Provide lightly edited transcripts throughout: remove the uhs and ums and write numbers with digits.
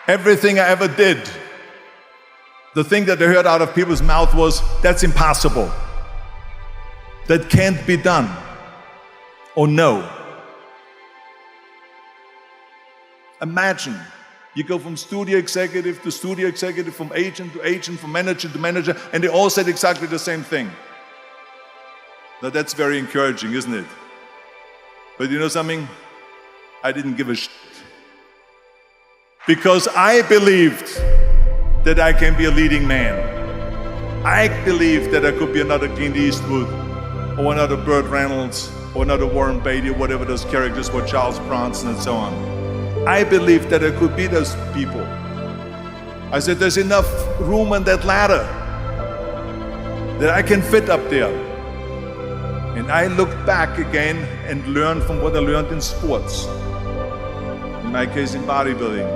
Everything I ever did, the thing that I heard out of people's mouth was, that's impossible. That can't be done. Or no. Imagine, you go from studio executive to studio executive, from agent to agent, from manager to manager, and they all said exactly the same thing. Now that's very encouraging, isn't it? But you know something? I didn't give a shit. Because I believed that I can be a leading man. I believed that I could be another Clint Eastwood, or another Burt Reynolds, or another Warren Beatty, or whatever those characters were, Charles Bronson and so on. I believed that I could be those people. I said, there's enough room on that ladder that I can fit up there. And I looked back again and learned from what I learned in sports. In my case, in bodybuilding.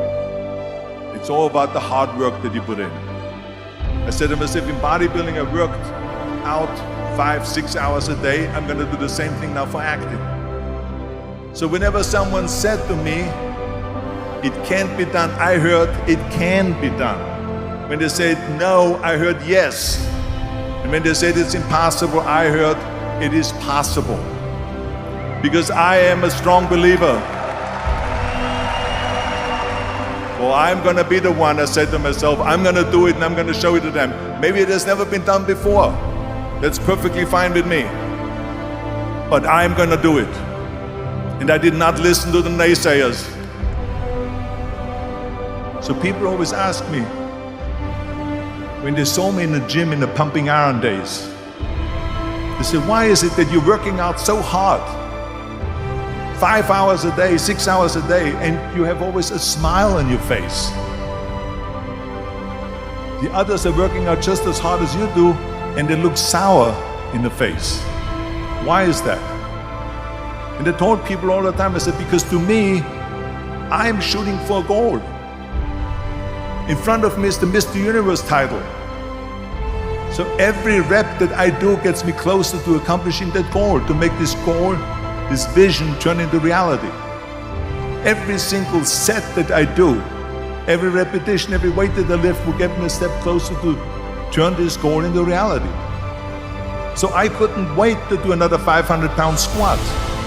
It's all about the hard work that you put in. I said to myself, in bodybuilding, I worked out 5-6 hours a day. I'm going to do the same thing now for acting. So whenever someone said to me, it can't be done, I heard it can be done. When they said no, I heard yes. And when they said it's impossible, I heard it is possible. Because I am a strong believer. Well, I'm going to be the one, I said to myself, I'm going to do it and I'm going to show it to them. Maybe it has never been done before. That's perfectly fine with me. But I'm going to do it. And I did not listen to the naysayers. So people always ask me, when they saw me in the gym in the pumping iron days, they said, why is it that you're working out so hard? 5 hours a day, 6 hours a day, and you have always a smile on your face. The others are working out just as hard as you do, and they look sour in the face. Why is that? And I told people all the time, I said, because to me, I'm shooting for a goal. In front of me is the Mr. Universe title. So every rep that I do gets me closer to accomplishing that goal, to make this goal, this vision turn into reality. Every single set that I do, every repetition, every weight that I lift will get me a step closer to turn this goal into reality. So I couldn't wait to do another 500-pound squat.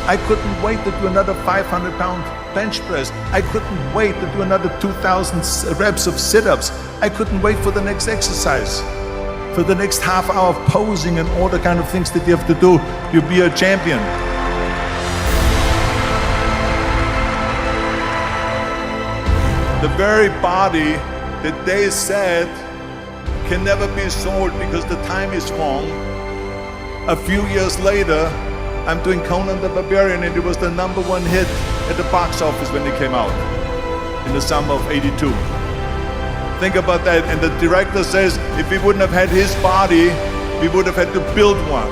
I couldn't wait to do another 500-pound bench press. I couldn't wait to do another 2,000 reps of sit-ups. I couldn't wait for the next exercise, for the next half hour of posing and all the kind of things that you have to do. You'll be a champion. The very body that they said can never be sold because the time is wrong. A few years later, I'm doing Conan the Barbarian, and it was the #1 hit at the box office when it came out in the summer of '82. Think about that. And the director says, if we wouldn't have had his body, we would have had to build one.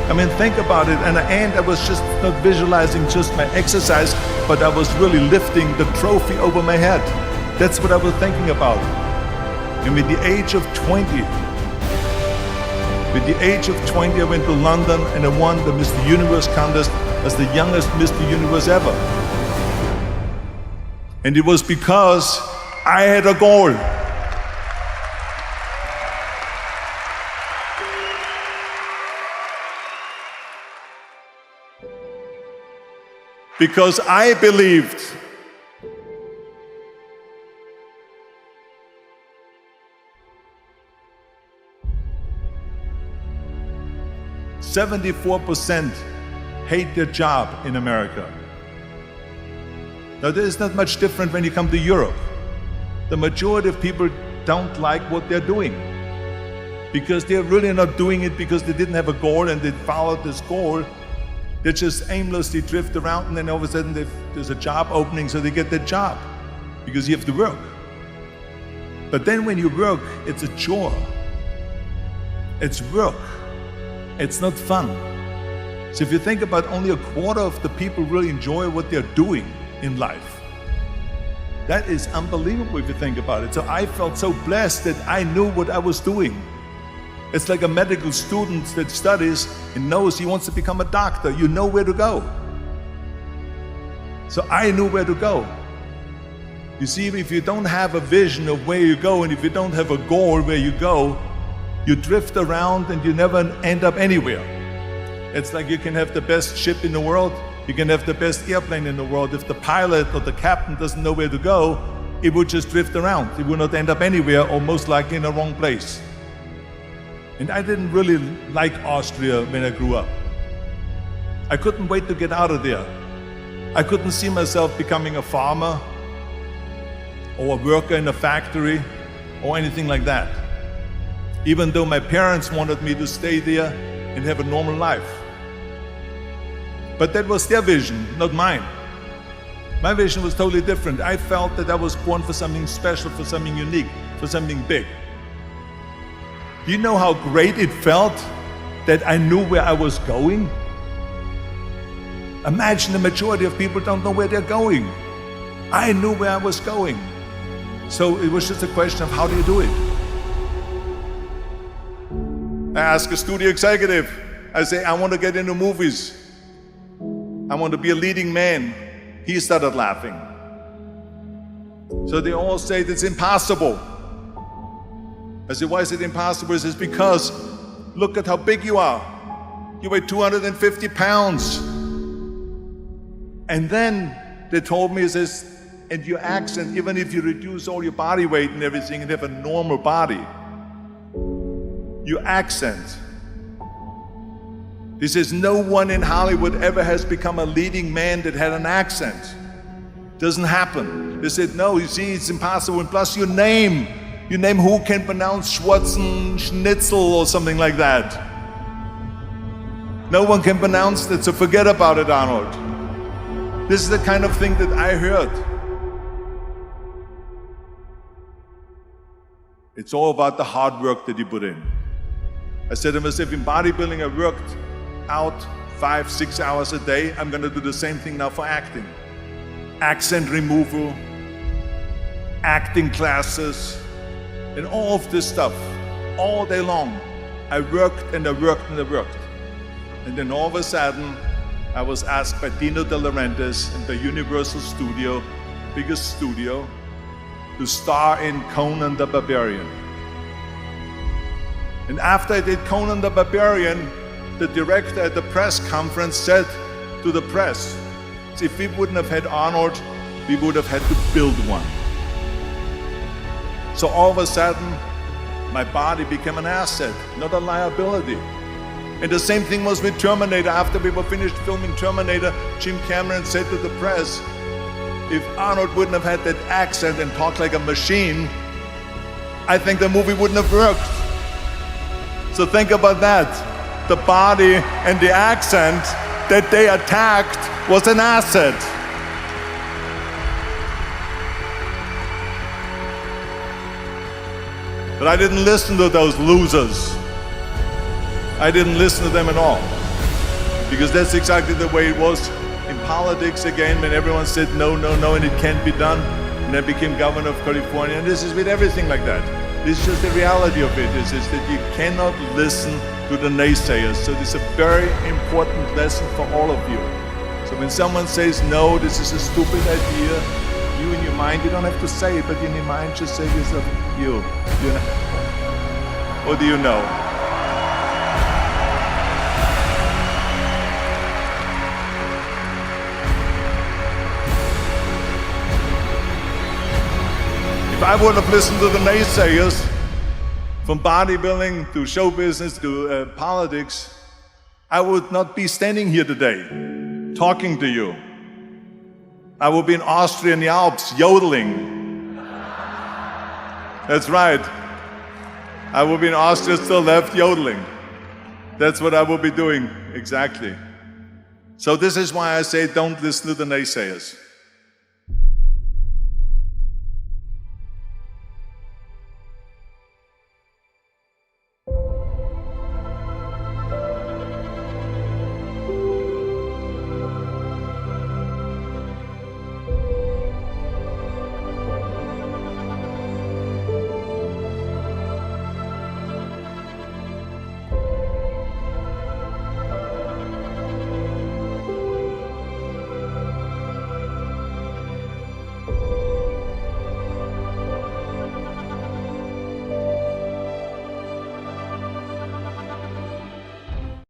I mean, think about it. And I was just not visualizing just my exercise, but I was really lifting the trophy over my head. That's what I was thinking about. And with the age of 20, I went to London and I won the Mr. Universe contest as the youngest Mr. Universe ever. And it was because I had a goal. Because I believed .74% hate their job in America. Now, this is not much different when you come to Europe. The majority of people don't like what they're doing because they're really not doing it because they didn't have a goal and they followed this goal. They just aimlessly drift around, and then all of a sudden there's a job opening, so they get that job because you have to work. But then when you work, it's a chore. It's work. It's not fun. So if you think about, only a quarter of the people really enjoy what they're doing in life. That is unbelievable if you think about it. So I felt so blessed that I knew what I was doing. It's like a medical student that studies and knows he wants to become a doctor. You know where to go. So I knew where to go. You see, if you don't have a vision of where you go, and if you don't have a goal where you go, you drift around and you never end up anywhere. It's like you can have the best ship in the world, you can have the best airplane in the world. If the pilot or the captain doesn't know where to go, it would just drift around. It would not end up anywhere, or most likely in the wrong place. And I didn't really like Austria when I grew up. I couldn't wait to get out of there. I couldn't see myself becoming a farmer or a worker in a factory or anything like that. Even though my parents wanted me to stay there and have a normal life. But that was their vision, not mine. My vision was totally different. I felt that I was born for something special, for something unique, for something big. Do you know how great it felt that I knew where I was going? Imagine the majority of people don't know where they're going. I knew where I was going. So it was just a question of how do you do it? I asked a studio executive, I say, I want to get into movies. I want to be a leading man. He started laughing. So they all say it's impossible. I said, why is it impossible? He says, because look at how big you are. You weigh 250 pounds. And then they told me, he says, and your accent, even if you reduce all your body weight and everything and have a normal body, your accent. He says, no one in Hollywood ever has become a leading man that had an accent. Doesn't happen. They said, no, you see, it's impossible. And plus your name who can pronounce Schwarzenegger or something like that. No one can pronounce that, so forget about it, Arnold. This is the kind of thing that I heard. It's all about the hard work that you put in. I said to myself, in bodybuilding, I worked out 5-6 hours a day. I'm going to do the same thing now for acting. Accent removal, acting classes, and all of this stuff, all day long. I worked and I worked and I worked. And then all of a sudden, I was asked by Dino De Laurentiis in the Universal Studio, biggest studio, to star in Conan the Barbarian. And after I did Conan the Barbarian, the director at the press conference said to the press, if we wouldn't have had Arnold, we would have had to build one. So all of a sudden, my body became an asset, not a liability. And the same thing was with Terminator. After we were finished filming Terminator, Jim Cameron said to the press, if Arnold wouldn't have had that accent and talked like a machine, I think the movie wouldn't have worked. So think about that. The body and the accent that they attacked was an asset. But I didn't listen to those losers. I didn't listen to them at all. Because that's exactly the way it was in politics again, when everyone said no, no, no, and it can't be done. And I became governor of California, and this is with everything like that. This is just the reality of it, is that you cannot listen to the naysayers. So this is a very important lesson for all of you. So when someone says, no, this is a stupid idea, you in your mind, you don't have to say it, but in your mind just say to yourself, you know. What do you know? If I would have listened to the naysayers, from bodybuilding to show business to politics, I would not be standing here today, talking to you. I would be in Austria in the Alps, yodeling. That's right. I would be in Austria, still left, yodeling. That's what I would be doing, exactly. So this is why I say don't listen to the naysayers.